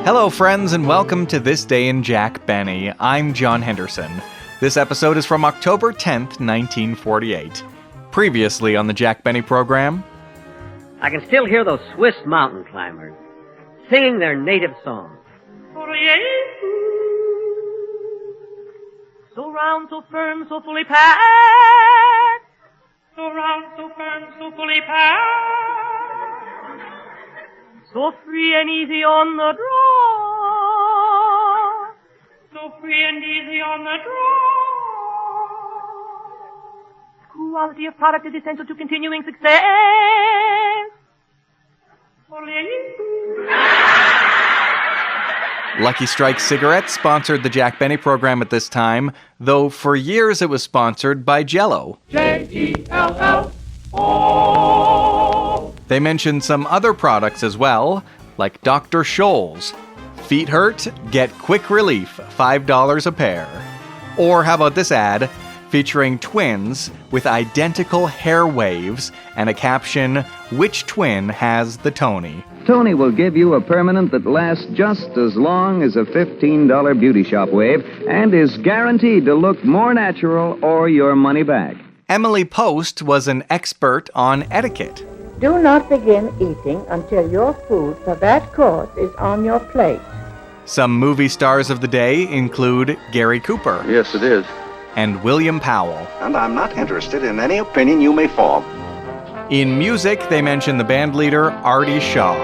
Hello, friends, and welcome to This Day in Jack Benny. I'm John Henderson. This episode is from October 10th, 1948. Previously on the Jack Benny program... I can still hear those Swiss mountain climbers singing their native song. So round, so firm, so fully packed. So round, so firm, so fully packed. So free and easy on the draw. So free and easy on the draw. Quality of product is essential to continuing success. Lucky Strike cigarettes sponsored the Jack Benny program at this time, though for years it was sponsored by Jell-O. J-E-L-L-O. They mentioned some other products as well, like Dr. Scholl's. Feet hurt? Get quick relief, $5 a pair. Or how about this ad, featuring twins with identical hair waves and a caption, "Which twin has the Tony?" Tony will give you a permanent that lasts just as long as a $15 beauty shop wave and is guaranteed to look more natural or your money back. Emily Post was an expert on etiquette. Do not begin eating until your food for that course is on your plate. Some movie stars of the day include Gary Cooper. Yes, it is. And William Powell. And I'm not interested in any opinion you may form. In music, they mention the band leader, Artie Shaw.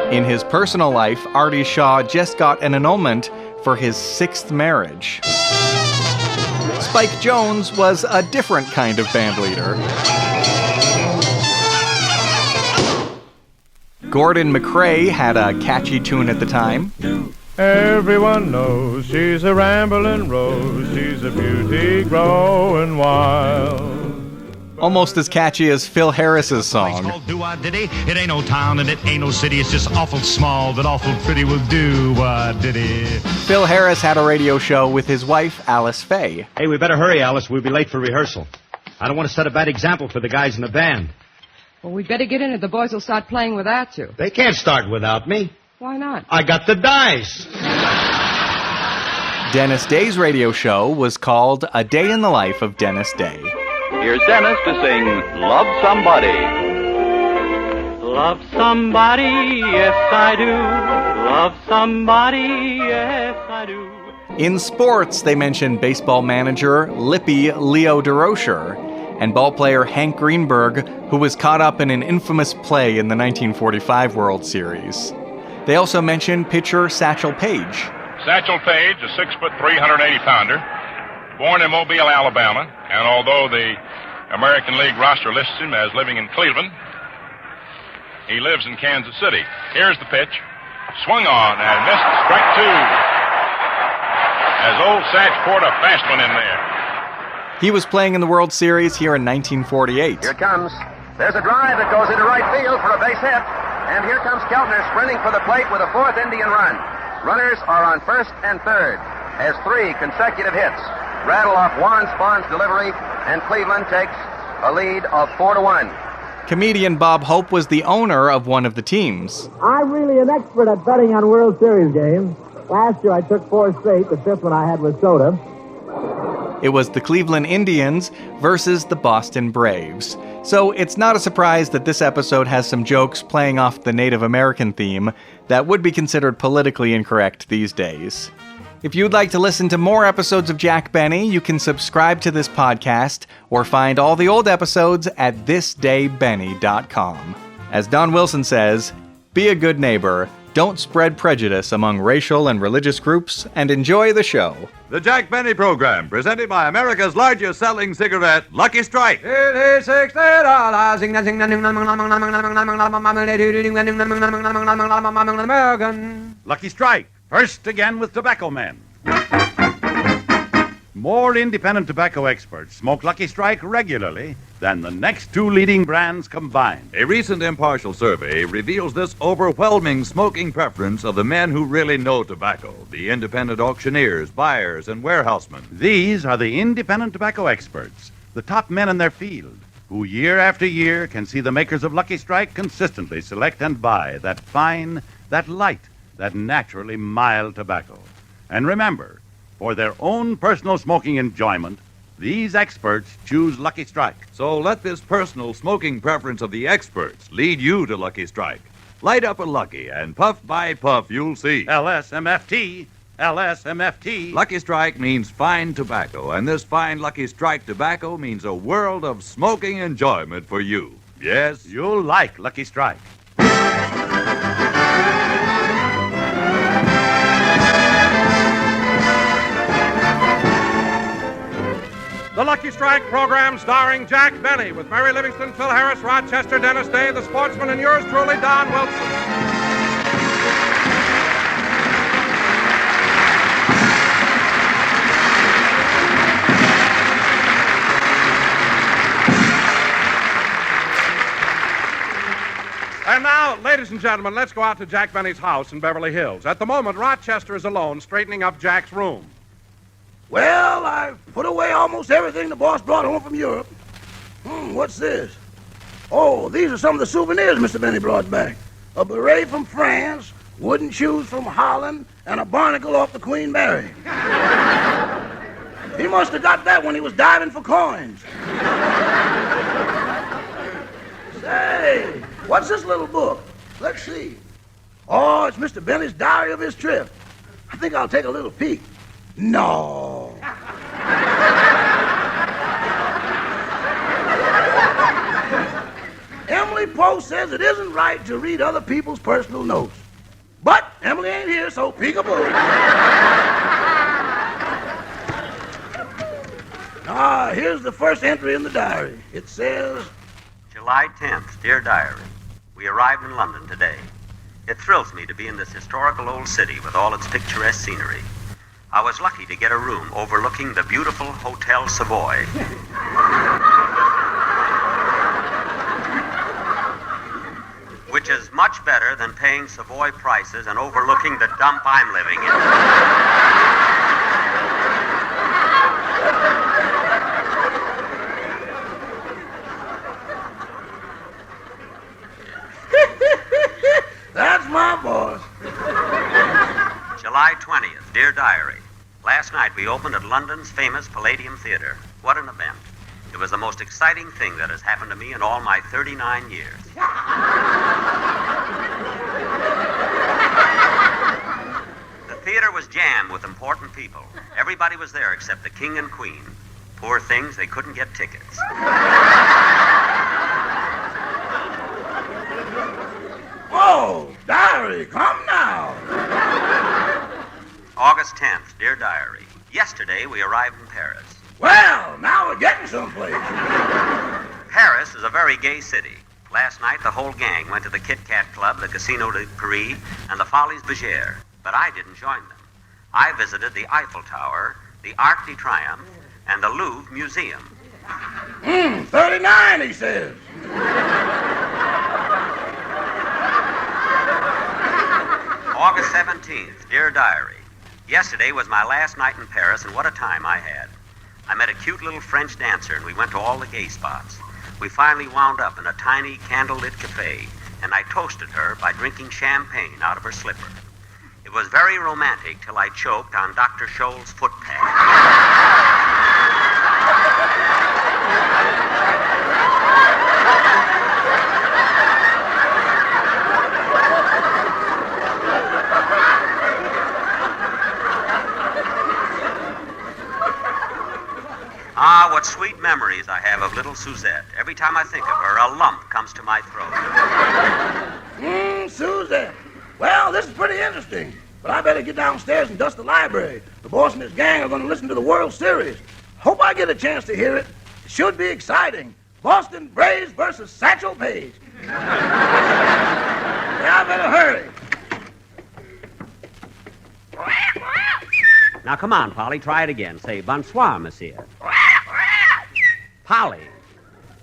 In his personal life, Artie Shaw just got an annulment for his 6th marriage. Spike Jones was a different kind of band leader. Gordon McRae had a catchy tune at the time. Everyone knows she's a ramblin' rose, she's a beauty growing wild. Almost as catchy as Phil Harris's song. It ain't no town and it ain't no city, it's just awful small, but awful pretty will do what did it. Phil Harris had a radio show with his wife, Alice Faye. Hey, we better hurry, Alice. We'll be late for rehearsal. I don't want to set a bad example for the guys in the band. Well, we'd better get in or the boys will start playing without you. They can't start without me. Why not? I got the dice. Dennis Day's radio show was called A Day in the Life of Dennis Day. Here's Dennis to sing Love Somebody. Love somebody, yes I do. Love somebody, yes I do. In sports, they mentioned baseball manager Lippy Leo DeRocher and ballplayer Hank Greenberg, who was caught up in an infamous play in the 1945 World Series. They also mentioned pitcher Satchel Paige. Satchel Paige, a 6'3", 180-pounder, born in Mobile, Alabama, and although the American League roster lists him as living in Cleveland, he lives in Kansas City. Here's the pitch. Swung on and missed, strike two. As old Satch poured a fast one in there. He was playing in the World Series here in 1948. Here it comes. There's a drive that goes into right field for a base hit. And here comes Keltner sprinting for the plate with a 4th Indian run. Runners are on 1st and 3rd as 3 consecutive hits rattle off Warren Spahn's delivery, and Cleveland takes a lead of 4-1. Comedian Bob Hope was the owner of one of the teams. I'm really an expert at betting on World Series games. Last year I took 4 straight. The 5th one I had was soda. It was the Cleveland Indians versus the Boston Braves. So it's not a surprise that this episode has some jokes playing off the Native American theme that would be considered politically incorrect these days. If you'd like to listen to more episodes of Jack Benny, you can subscribe to this podcast or find all the old episodes at thisdaybenny.com. As Don Wilson says, be a good neighbor, don't spread prejudice among racial and religious groups, and enjoy the show. The Jack Benny program, presented by America's largest selling cigarette, Lucky Strike. It is $60. Lucky Strike, first again with Tobacco Men. More independent tobacco experts smoke Lucky Strike regularly than the next 2 leading brands combined. A recent impartial survey reveals this overwhelming smoking preference of the men who really know tobacco, the independent auctioneers, buyers, and warehousemen. These are the independent tobacco experts, the top men in their field, who year after year can see the makers of Lucky Strike consistently select and buy that fine, that light, that naturally mild tobacco. And remember, for their own personal smoking enjoyment, these experts choose Lucky Strike. So let this personal smoking preference of the experts lead you to Lucky Strike. Light up a Lucky, and puff by puff, you'll see. LSMFT, LSMFT. Lucky Strike means fine tobacco, and this fine Lucky Strike tobacco means a world of smoking enjoyment for you. Yes? You'll like Lucky Strike. The Lucky Strike program starring Jack Benn with Mary Livingston, Phil Harris, Rochester, Dennis Day, the sportsman, and yours truly, Don Wilson. And now, ladies and gentlemen, let's go out to Jack Benny's house in Beverly Hills. At the moment, Rochester is alone, straightening up Jack's room. Well, I've put away almost everything the boss brought home from Europe. What's this? Oh, these are some of the souvenirs Mr. Benny brought back. A beret from France, wooden shoes from Holland, and a barnacle off the Queen Mary. He must have got that when he was diving for coins. Say, what's this little book? Let's see. Oh, it's Mr. Benny's diary of his trip. I think I'll take a little peek. No. Emily Poe says it isn't right to read other people's personal notes. But Emily ain't here, so peekaboo. Here's the first entry in the diary. It says, July 10th, dear diary. We arrived in London today. It thrills me to be in this historical old city with all its picturesque scenery. I was lucky to get a room overlooking the beautiful Hotel Savoy. Which is much better than paying Savoy prices and overlooking the dump I'm living in. That's my boss. July 20th, dear diary. Last night we opened at London's famous Palladium Theater. What an event. It was the most exciting thing that has happened to me in all my 39 years. The theater was jammed with important people. Everybody was there except the king and queen. Poor things, they couldn't get tickets. Oh, diary, come now. August 10th, dear diary. Yesterday we arrived in Paris. Well, now we're getting someplace. Paris is a very gay city. Last night the whole gang went to the Kit Kat Club, the Casino de Paris, and the Folies Bergère. But I didn't join them. I visited the Eiffel Tower, the Arc de Triomphe, and the Louvre Museum. 39, he says. August 17th, dear diary. Yesterday was my last night in Paris, and what a time I had. I met a cute little French dancer, and we went to all the gay spots. We finally wound up in a tiny candlelit cafe, and I toasted her by drinking champagne out of her slipper. It was very romantic till I choked on Dr. Scholl's foot pad. Ah, what sweet memories I have of little Suzette. Every time I think of her, a lump comes to my throat. Suzette. Well, this is pretty interesting. But I better get downstairs and dust the library. The boss and his gang are going to listen to the World Series. Hope I get a chance to hear it. It should be exciting. Boston Braves versus Satchel Paige. Yeah, I better hurry. Now, come on, Polly, try it again. Say, bonsoir, monsieur. Polly.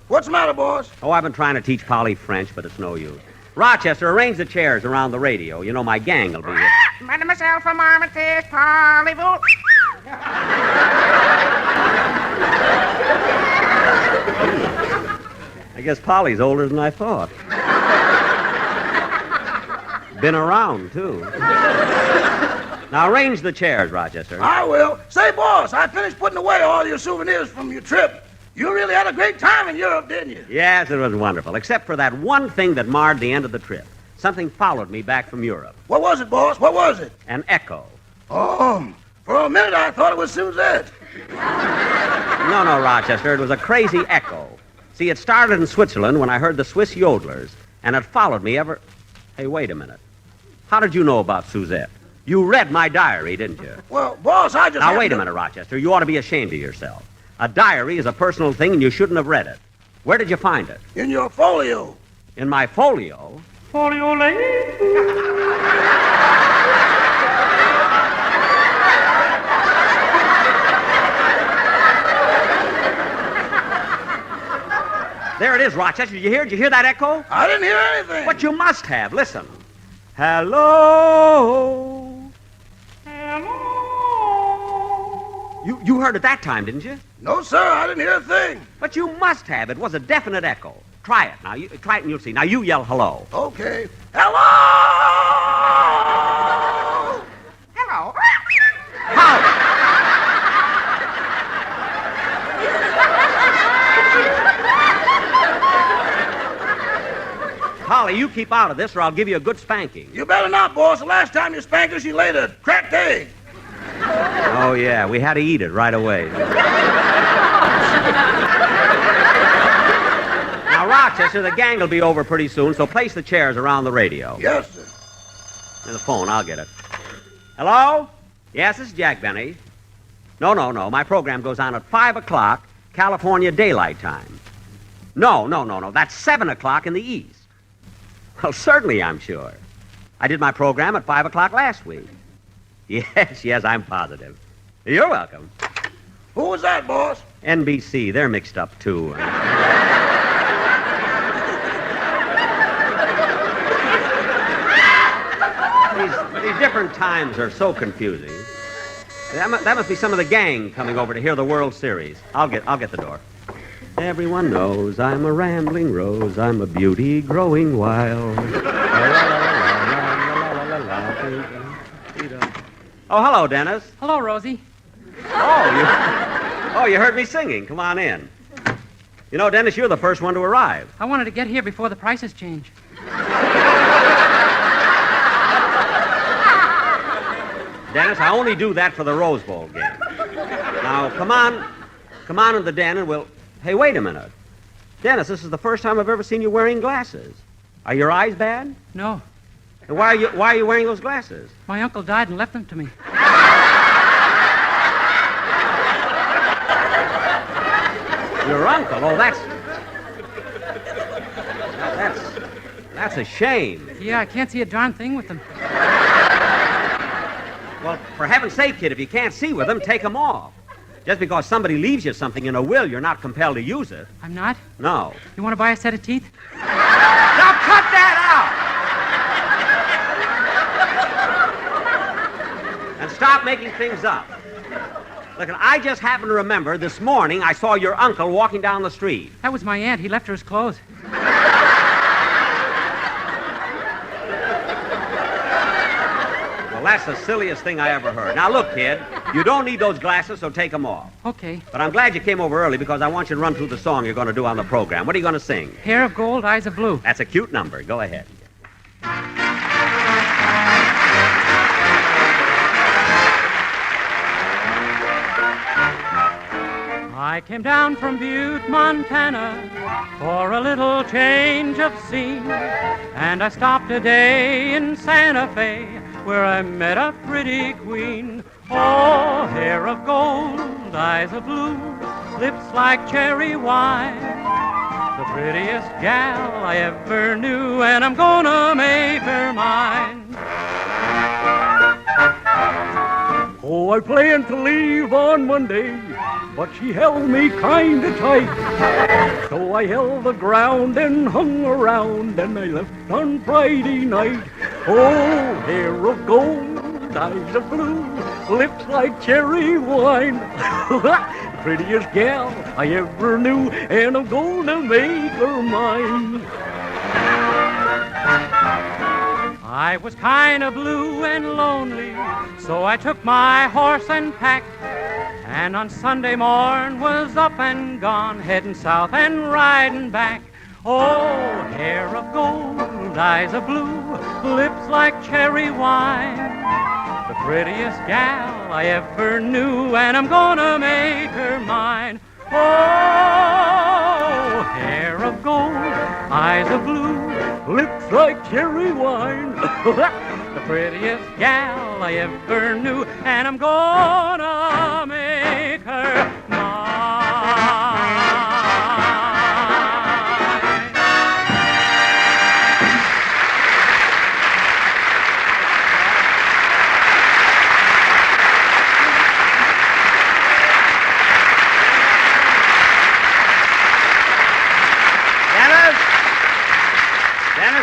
What's the matter, boss? Oh, I've been trying to teach Polly French, but it's no use. Rochester, arrange the chairs around the radio. You know my gang will be here. Mademoiselle from Armitage, parlez-vous? I guess Polly's older than I thought. Been around, too. Now, arrange the chairs, Rochester. I will. Say, boss, I finished putting away all your souvenirs from your trip. You really had a great time in Europe, didn't you? Yes, it was wonderful, except for that one thing that marred the end of the trip. Something followed me back from Europe. What was it, boss? What was it? An echo. Oh, for a minute I thought it was Suzette. No, Rochester, it was a crazy echo. See, it started in Switzerland when I heard the Swiss yodelers, and it followed me ever... Hey, wait a minute. How did you know about Suzette? You read my diary, didn't you? Well, boss, I just... Now, wait a minute, Rochester. You ought to be ashamed of yourself. A diary is a personal thing, and you shouldn't have read it. Where did you find it? In your folio. In my folio? Folio lane. There it is, Rochester. Did you hear? Did you hear that echo? I didn't hear anything. But you must have. Listen. Hello. Hello. You heard it that time, didn't you? No, sir. I didn't hear a thing. But you must have. It was a definite echo. Try it. Now, try it and you'll see. Now, you yell hello. Okay. Hello! Hello. How? Polly, you keep out of this or I'll give you a good spanking. You better not, boss. The last time you spanked her, she laid a cracked egg. Oh, yeah. We had to eat it right away. Now, Rochester, the gang will be over pretty soon, so place the chairs around the radio. Yes, sir. And the phone, I'll get it. Hello? Yes, this is Jack Benny. No. My program goes on at 5 o'clock, California Daylight Time. No. That's 7 o'clock in the East. Well, certainly, I'm sure. I did my program at 5 o'clock last week. Yes, I'm positive. You're welcome. Who was that, boss? NBC, they're mixed up, too. These different times are so confusing. That must be some of the gang coming over to hear the World Series. I'll get the door. Everyone knows I'm a rambling rose. I'm a beauty growing wild. Oh, hello, Dennis. Hello, Rosie. Oh, you heard me singing. Come on in. You know, Dennis, you're the first one to arrive. I wanted to get here before the prices change. Dennis, I only do that for the Rose Bowl game. Now, come on in the den and we'll... Hey, wait a minute. Dennis, this is the first time I've ever seen you wearing glasses. Are your eyes bad? No. And why are you wearing those glasses? My uncle died and left them to me. Your uncle? Oh, that's a shame. Yeah, I can't see a darn thing with them. Well, for heaven's sake, kid, if you can't see with them, take them off. Just because somebody leaves you something in a will, you're not compelled to use it. I'm not? No. You want to buy a set of teeth? Now cut that out! And stop making things up. Look, I just happen to remember this morning I saw your uncle walking down the street. That was my aunt. He left her his clothes. Well, that's the silliest thing I ever heard. Now, look, kid, you don't need those glasses, so take them off. Okay. But I'm glad you came over early because I want you to run through the song you're going to do on the program. What are you going to sing? Hair of gold, eyes of blue. That's a cute number. Go ahead. I came down from Butte, Montana, for a little change of scene, and I stopped a day in Santa Fe, where I met a pretty queen. Oh, hair of gold, eyes of blue, lips like cherry wine, the prettiest gal I ever knew, and I'm gonna make her mine. Oh, I planned to leave on Monday, but she held me kinda tight. So I held the ground and hung around, and I left on Friday night. Oh, hair of gold, eyes of blue, lips like cherry wine. Prettiest gal I ever knew, and I'm gonna make her mine. I was kind of blue and lonely, so I took my horse and pack, and on Sunday morn was up and gone, heading south and riding back. Oh, hair of gold, eyes of blue, lips like cherry wine, the prettiest gal I ever knew, and I'm gonna make her mine. Oh, hair of gold, eyes of blue, lips like cherry wine, the prettiest gal I ever knew, and I'm gonna make her mine.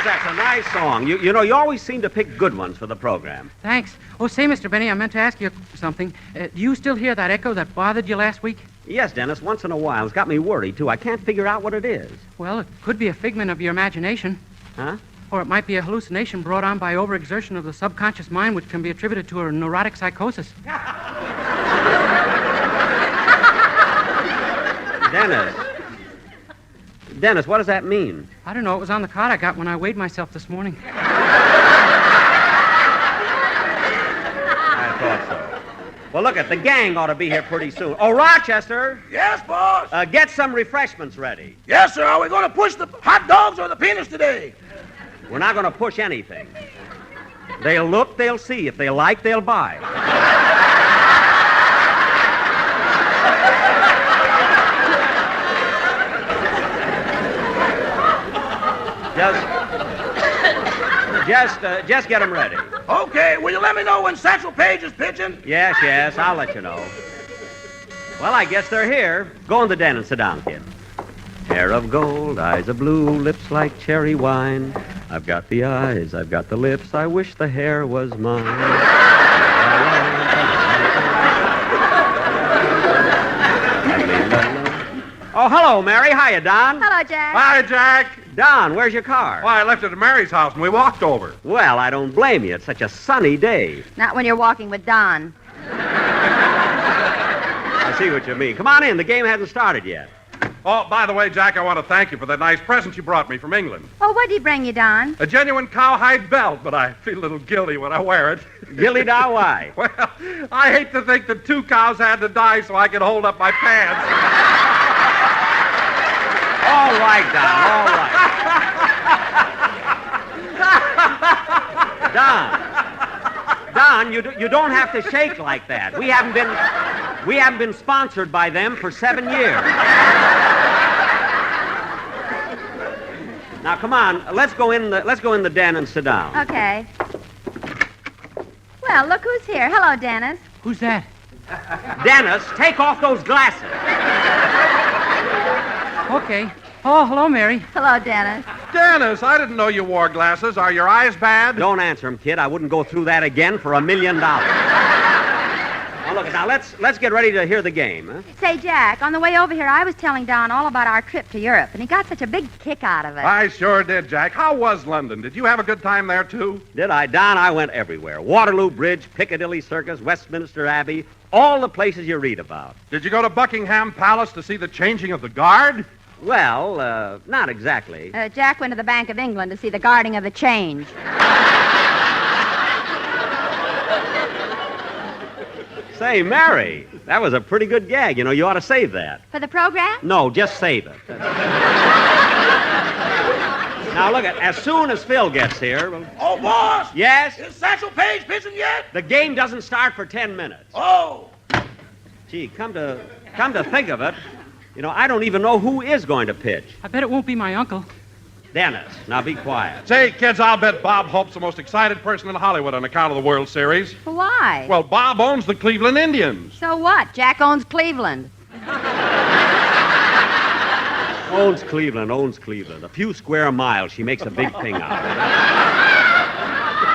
That's a nice song. You know, you always seem to pick good ones for the program. Thanks. Oh, say, Mr. Benny, I meant to ask you something. Do you still hear that echo that bothered you last week? Yes, Dennis, once in a while. It's got me worried, too. I can't figure out what it is. Well, it could be a figment of your imagination. Huh? Or it might be a hallucination brought on by overexertion of the subconscious mind, which can be attributed to a neurotic psychosis. Dennis, what does that mean? I don't know. It was on the card I got when I weighed myself this morning. I thought so. Well, look, the gang ought to be here pretty soon. Oh, Rochester! Yes, boss? Get some refreshments ready. Yes, sir. Are we going to push the hot dogs or the peanuts today? We're not going to push anything. They'll look, they'll see. If they like, they'll buy. Just get them ready. Okay, will you let me know when Satchel Paige is pitching? Yes, I'll let you know. Well, I guess they're here. Go in the den and sit down, kid. Hair of gold, eyes of blue, lips like cherry wine. I've got the eyes, I've got the lips, I wish the hair was mine. Oh, hello, Mary. Hiya, Don. Hello, Jack. Hi, Jack. Don, where's your car? Why, I left it at Mary's house and we walked over. Well, I don't blame you. It's such a sunny day. Not when you're walking with Don. I see what you mean. Come on in. The game hasn't started yet. Oh, by the way, Jack, I want to thank you for that nice present you brought me from England. Oh, what'd he bring you, Don? A genuine cowhide belt, but I feel a little guilty when I wear it. Guilty now? Why? Well, I hate to think that 2 cows had to die so I could hold up my pants. All right, Don, all right. Don, you don't have to shake like that. We haven't been sponsored by them for 7 years. Now, come on, let's go in the den and sit down. Okay. Well, look who's here. Hello, Dennis. Who's that? Dennis, take off those glasses. Okay. Oh, hello, Mary. Hello, Dennis. Dennis, I didn't know you wore glasses. Are your eyes bad? Don't answer him, kid. I wouldn't go through that again for $1 million. Now, look, now let's get ready to hear the game, huh? Say, Jack, on the way over here, I was telling Don all about our trip to Europe, and he got such a big kick out of it. I sure did, Jack. How was London? Did you have a good time there, too? Did I? Don, I went everywhere. Waterloo Bridge, Piccadilly Circus, Westminster Abbey, all the places you read about. Did you go to Buckingham Palace to see the changing of the guard? Well, not exactly. Jack went to the Bank of England to see the guarding of the change. Say, Mary, that was a pretty good gag. You know, you ought to save that. For the program? No, just save it. Now, look, as soon as Phil gets here... Well... Oh, boss! Yes? Is Satchel Paige pitching yet? The game doesn't start for 10 minutes. Oh! Gee, come to think of it, you know, I don't even know who is going to pitch. I bet it won't be my uncle. Dennis, now be quiet. Say, kids, I'll bet Bob Hope's the most excited person in Hollywood on account of the World Series. Why? Well, Bob owns the Cleveland Indians. So what? Jack owns Cleveland. Owns Cleveland. A few square miles. She makes a big thing out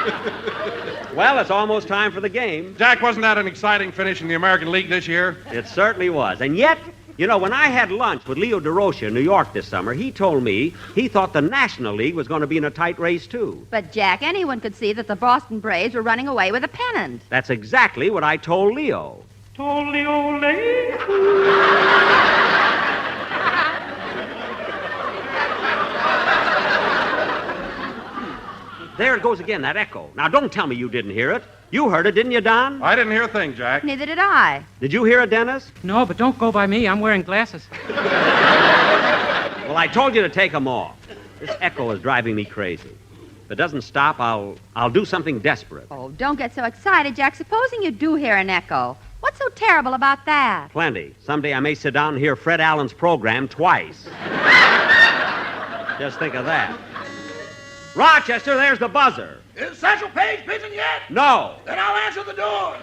of it. Well, it's almost time for the game. Jack, wasn't that an exciting finish in the American League this year? It certainly was. And yet, You know, when I had lunch with Leo DeRocha in New York this summer, he told me he thought the National League was going to be in a tight race, too. But, Jack, anyone could see that the Boston Braves were running away with a pennant. That's exactly what I told Leo. Told the old lady. There it goes again, that echo. Now, don't tell me you didn't hear it. You heard it, didn't you, Don? I didn't hear a thing, Jack. Neither did I. Did you hear it, Dennis? No, but don't go by me. I'm wearing glasses. Well, I told you to take them off. This echo is driving me crazy. If it doesn't stop, I'll do something desperate. Oh, don't get so excited, Jack. Supposing you do hear an echo. What's so terrible about that? Plenty. Someday I may sit down and hear Fred Allen's program twice. Just think of that. Rochester, there's the buzzer. Is Satchel Paige pitching yet? No. Then I'll answer the door.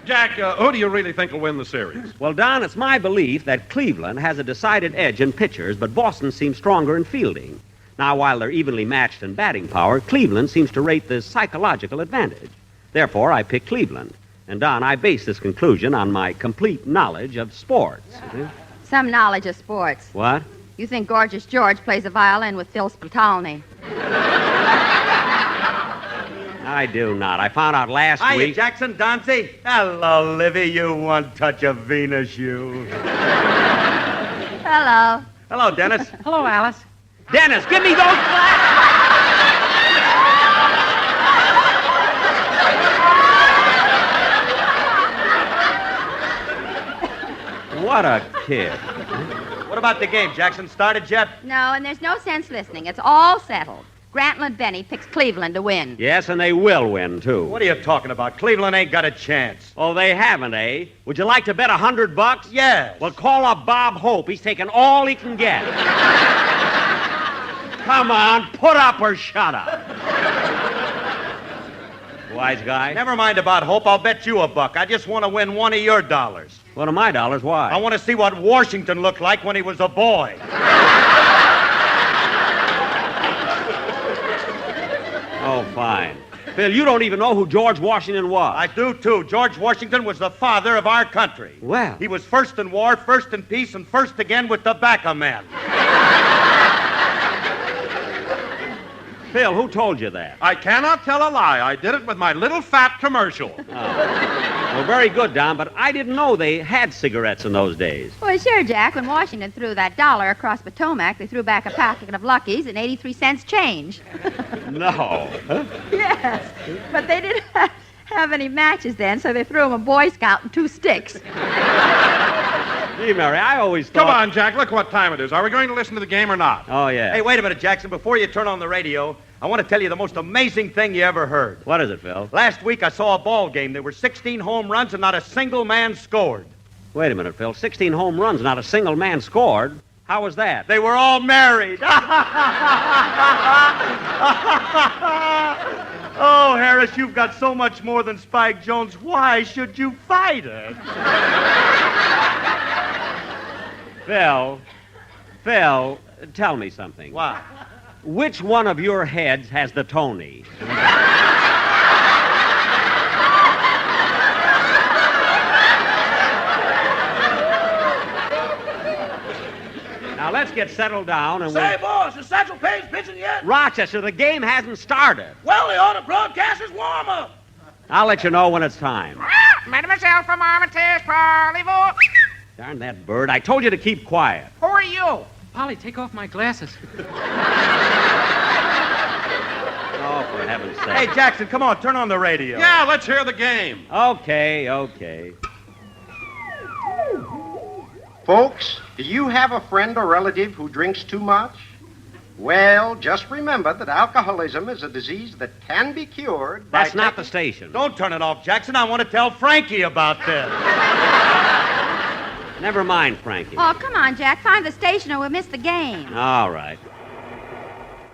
Jack, who do you really think will win the series? Well, Don, it's my belief that Cleveland has a decided edge in pitchers, but Boston seems stronger in fielding. Now, while they're evenly matched in batting power, Cleveland seems to rate the psychological advantage. Therefore, I pick Cleveland. And, Don, I base this conclusion on my complete knowledge of sports. Some knowledge of sports. What? You think Gorgeous George plays a violin with Phil Spitalny. I do not. I found out last Hiya, week... Jackson, Dauncey. Hello, Livy, you one touch of Venus, you. Hello. Hello, Dennis. Hello, Alice. Dennis, give me those glasses! What a kid. What about the game, Jackson? Started yet? No, and there's no sense listening. It's all settled. Grantland Benny picks Cleveland to win. Yes, and they will win, too. What are you talking about? Cleveland ain't got a chance. Oh, they haven't, eh? Would you like to bet $100? Yes. Well, call up Bob Hope. He's taking all he can get. Come on, put up or shut up. Wise guy? Never mind about Hope. I'll bet you $1. I just want to win one of your dollars. One of my dollars? Why? I want to see what Washington looked like when he was a boy. Oh, fine. Phil, you don't even know who George Washington was. I do, too. George Washington was the father of our country. Well. He was first in war, first in peace, and first again with tobacco men. Phil, who told you that? I cannot tell a lie. I did it with my little fat commercial. Oh. Well, very good, Don, but I didn't know they had cigarettes in those days. Well, sure, Jack. When Washington threw that dollar across Potomac, they threw back a packet of Luckies and 83 cents change. No. Huh? Yes, but they didn't have any matches then, so they threw him a Boy Scout and 2 sticks. Gee, Mary, I always thought... Come on, Jack, look what time it is. Are we going to listen to the game or not? Oh, yeah. Hey, wait a minute, Jackson. Before you turn on the radio, I want to tell you the most amazing thing you ever heard. What is it, Phil? Last week I saw a ball game. There were 16 home runs and not a single man scored. Wait a minute, Phil. 16 home runs, not a single man scored. How was that? They were all married. Oh, Harris, you've got so much more than Spike Jones. Why should you fight it? Phil, tell me something. What? Which one of your heads has the Tony? Now, let's get settled down and Say, boss, is Satchel Paige pitching yet? Rochester, the game hasn't started. Well, they ought to broadcast his warm-up. I'll let you know when it's time. Mademoiselle from Armitage, parlez-vous? Darn that bird. I told you to keep quiet. Who are you? Polly, take off my glasses. Oh, for heaven's sake. Hey, Jackson, come on, turn on the radio. Yeah, let's hear the game. Okay. Folks, do you have a friend or relative who drinks too much? Well, just remember that alcoholism is a disease that can be cured That's not the station. Don't turn it off, Jackson. I want to tell Frankie about this. Never mind, Frankie. Oh, come on, Jack. Find the station or we'll miss the game. All right.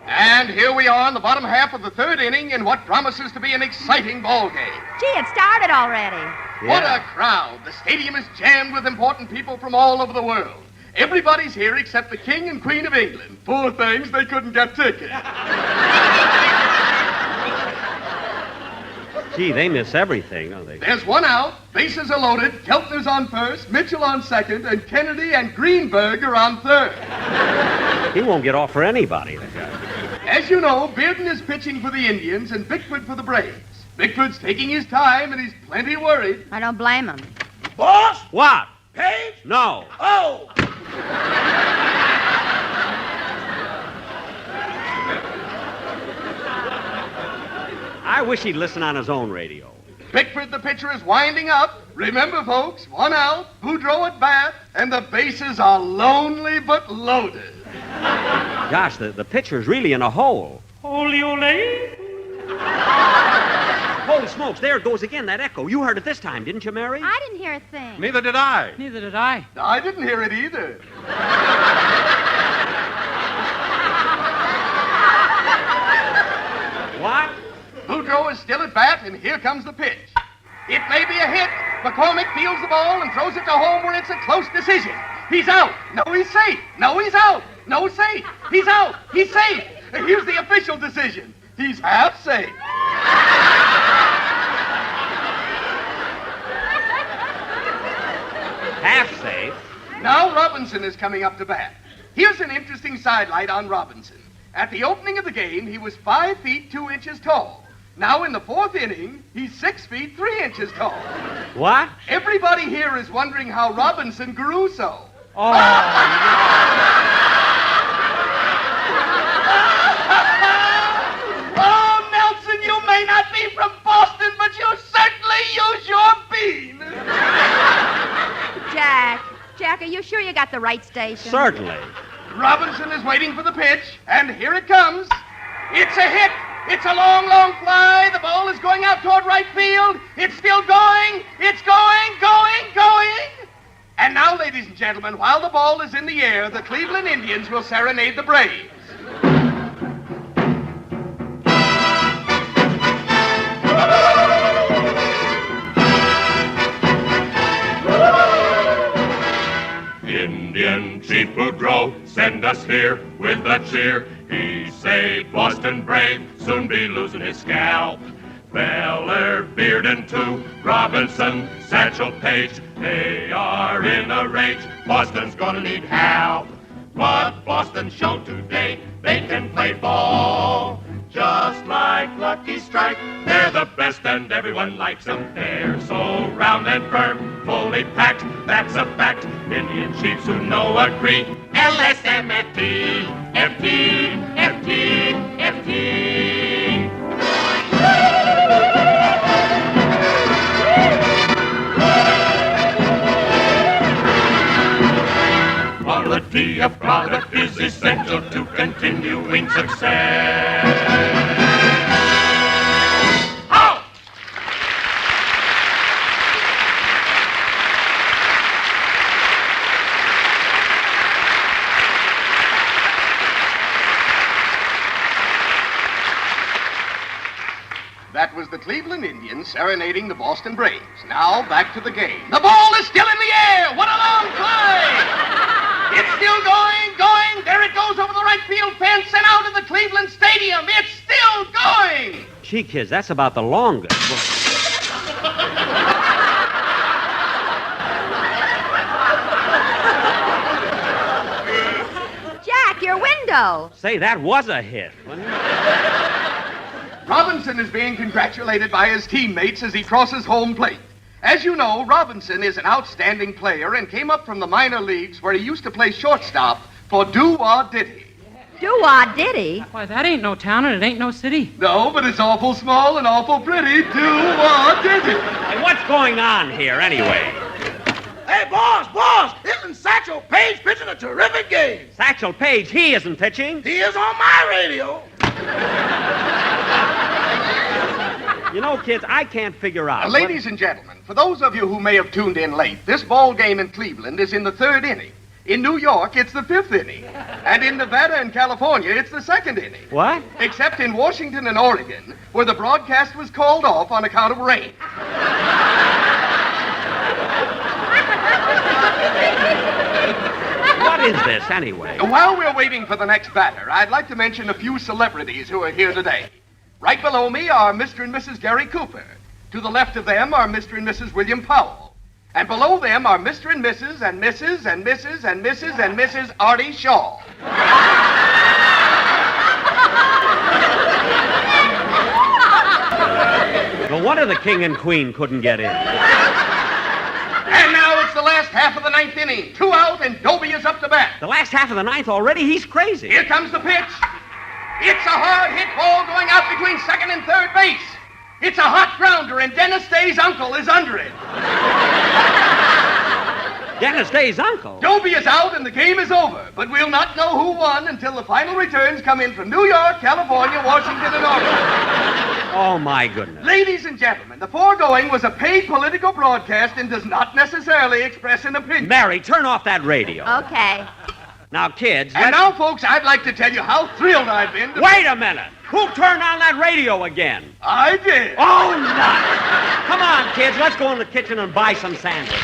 And here we are in the bottom half of the third inning in what promises to be an exciting ball game. Gee, it started already. Yeah. What a crowd. The stadium is jammed with important people from all over the world. Everybody's here except the King and Queen of England. Poor things, they couldn't get tickets. Gee, they miss everything, don't they? There's one out. Bases are loaded. Keltner's on first, Mitchell on second, and Kennedy and Greenberg are on third. He won't get off for anybody, that guy. As you know, Bearden is pitching for the Indians and Bickford for the Braves. Bickford's taking his time, and he's plenty worried. I don't blame him. Boss? What? Page? No. Oh! I wish he'd listen on his own radio. Bickford, the pitcher, is winding up. Remember, folks, one out, Boudreaux at bat, and the bases are lonely but loaded. Gosh, the pitcher's really in a hole. Ole, ole. Holy smokes, there it goes again, that echo. You heard it this time, didn't you, Mary? I didn't hear a thing. Neither did I. Neither did I. I didn't hear it either. What? Boudreaux is still at bat, and here comes the pitch. It may be a hit. McCormick fields the ball and throws it to home where it's a close decision. He's out. No, he's safe. No, he's out. No, safe. He's out. He's safe. And here's the official decision. He's half safe. Half safe? Now Robinson is coming up to bat. Here's an interesting sidelight on Robinson. At the opening of the game, he was 5 feet 2 inches tall. Now in the fourth inning, he's 6 feet 3 inches tall. What? Everybody here is wondering how Robinson grew so. Oh, no. Oh, Nelson, you may not be from Boston, but you certainly use your bean. Jack, are you sure you got the right station? Certainly. Robinson is waiting for the pitch, and here it comes. It's a hit. It's a long, long fly. The ball is going out toward right field. It's still going. It's going. And now, ladies and gentlemen, while the ball is in the air, the Cleveland Indians will serenade the Braves. Indian Chief Boudreaux, send us here with a cheer. He saved Boston brave, soon be losing his scalp. Feller, Bearden, too, Robinson, Satchel Paige, they are in a rage. Boston's gonna need help. What Boston showed today, they can play ball. Just like Lucky Strike, they're the best and everyone likes them. They're so round and firm, fully packed, that's a fact. Indian chiefs who know agree. LSMFT, FT, FT, FT. Quality of product is essential to continuing success. Out! That was the Cleveland Indians serenading the Boston Braves. Now back to the game. The ball is still in the air. What a long play! It's still going. There it goes over the right field fence and out of the Cleveland Stadium. It's still going. Gee, kids, that's about the longest. Jack, your window. Say, that was a hit. Robinson is being congratulated by his teammates as he crosses home plate. As you know, Robinson is an outstanding player and came up from the minor leagues where he used to play shortstop for Doo-Wah Diddy. Doo-Wah Diddy? Why, that ain't no town and it ain't no city. No, but it's awful small and awful pretty. Doo-Wah Diddy. Hey, what's going on here, anyway? Hey, boss, isn't Satchel Paige pitching a terrific game? Satchel Paige, he isn't pitching. He is on my radio. You know, kids, I can't figure out. Ladies and gentlemen, for those of you who may have tuned in late, this ball game in Cleveland is in the third inning. In New York, it's the fifth inning. And in Nevada and California, it's the second inning. What? Except in Washington and Oregon, where the broadcast was called off on account of rain. What is this, anyway? While we're waiting for the next batter, I'd like to mention a few celebrities who are here today. Right below me are Mr. and Mrs. Gary Cooper. To the left of them are Mr. and Mrs. William Powell. And below them are Mr. and Mrs. and Mrs. and Mrs. and Mrs. and Mrs. Artie Shaw. No wonder the king and queen couldn't get in. And now it's the last half of the ninth inning. 2 out, and Doby is up to bat. The last half of the ninth already? He's crazy. Here comes the pitch. It's a hard hit ball going out between second and third base. It's a hot grounder, and Dennis Day's uncle is under it. Dennis Day's uncle? Doby is out, and the game is over. But we'll not know who won until the final returns come in from New York, California, Washington, and Oregon. Oh, my goodness. Ladies and gentlemen, the foregoing was a paid political broadcast and does not necessarily express an opinion. Mary, turn off that radio. Okay. Now, kids... And now, folks, I'd like to tell you how thrilled I've been to... Wait a minute! Who turned on that radio again? I did. Oh, nuts! Come on, kids, let's go in the kitchen and buy some sandwiches.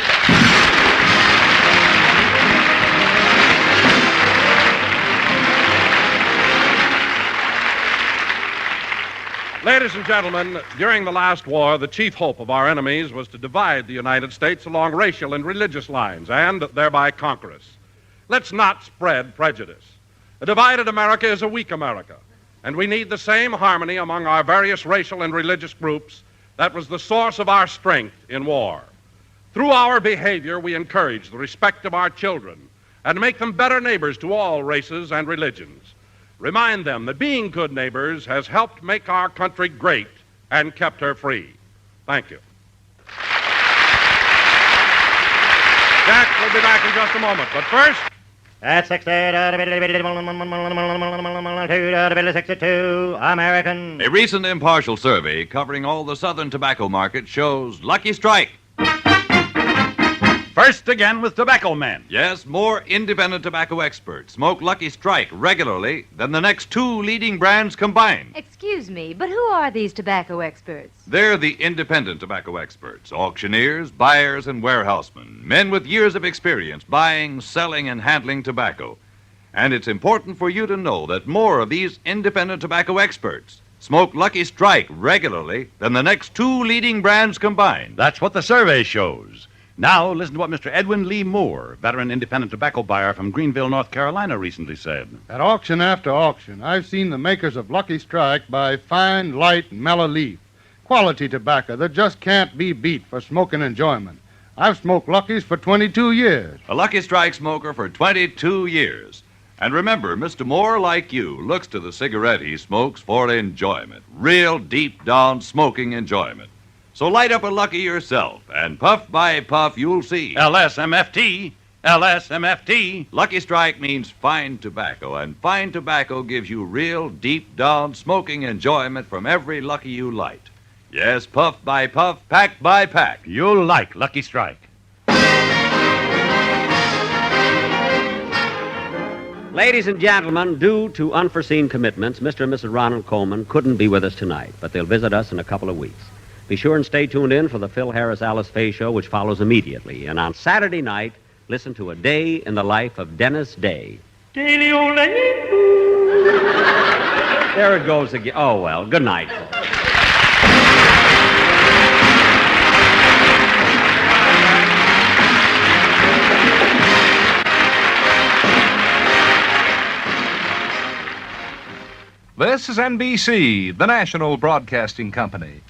Ladies and gentlemen, during the last war, the chief hope of our enemies was to divide the United States along racial and religious lines and thereby conquer us. Let's not spread prejudice. A divided America is a weak America, and we need the same harmony among our various racial and religious groups that was the source of our strength in war. Through our behavior, we encourage the respect of our children and make them better neighbors to all races and religions. Remind them that being good neighbors has helped make our country great and kept her free. Thank you. Jack will be back in just a moment, but first... At 62, American. A recent impartial survey covering all the southern tobacco market shows Lucky Strike. First again with Tobacco Men. Yes, more independent tobacco experts smoke Lucky Strike regularly than the next 2 leading brands combined. Excuse me, but who are these tobacco experts? They're the independent tobacco experts, auctioneers, buyers, and warehousemen, men with years of experience buying, selling, and handling tobacco. And it's important for you to know that more of these independent tobacco experts smoke Lucky Strike regularly than the next 2 leading brands combined. That's what the survey shows. Now, listen to what Mr. Edwin Lee Moore, veteran independent tobacco buyer from Greenville, North Carolina, recently said. At auction after auction, I've seen the makers of Lucky Strike buy fine, light, mellow leaf, quality tobacco that just can't be beat for smoking enjoyment. I've smoked Lucky's for 22 years. A Lucky Strike smoker for 22 years. And remember, Mr. Moore, like you, looks to the cigarette he smokes for enjoyment. Real deep-down smoking enjoyment. So light up a Lucky yourself, and puff by puff, you'll see. LSMFT. LSMFT. Lucky Strike means fine tobacco, and fine tobacco gives you real, deep-down smoking enjoyment from every Lucky you light. Yes, puff by puff, pack by pack. You'll like Lucky Strike. Ladies and gentlemen, due to unforeseen commitments, Mr. and Mrs. Ronald Coleman couldn't be with us tonight, but they'll visit us in a couple of weeks. Be sure and stay tuned in for the Phil Harris Alice Faye Show, which follows immediately. And on Saturday night, listen to A Day in the Life of Dennis Day. There it goes again. Oh, well, good night, folks. This is NBC, the national broadcasting company.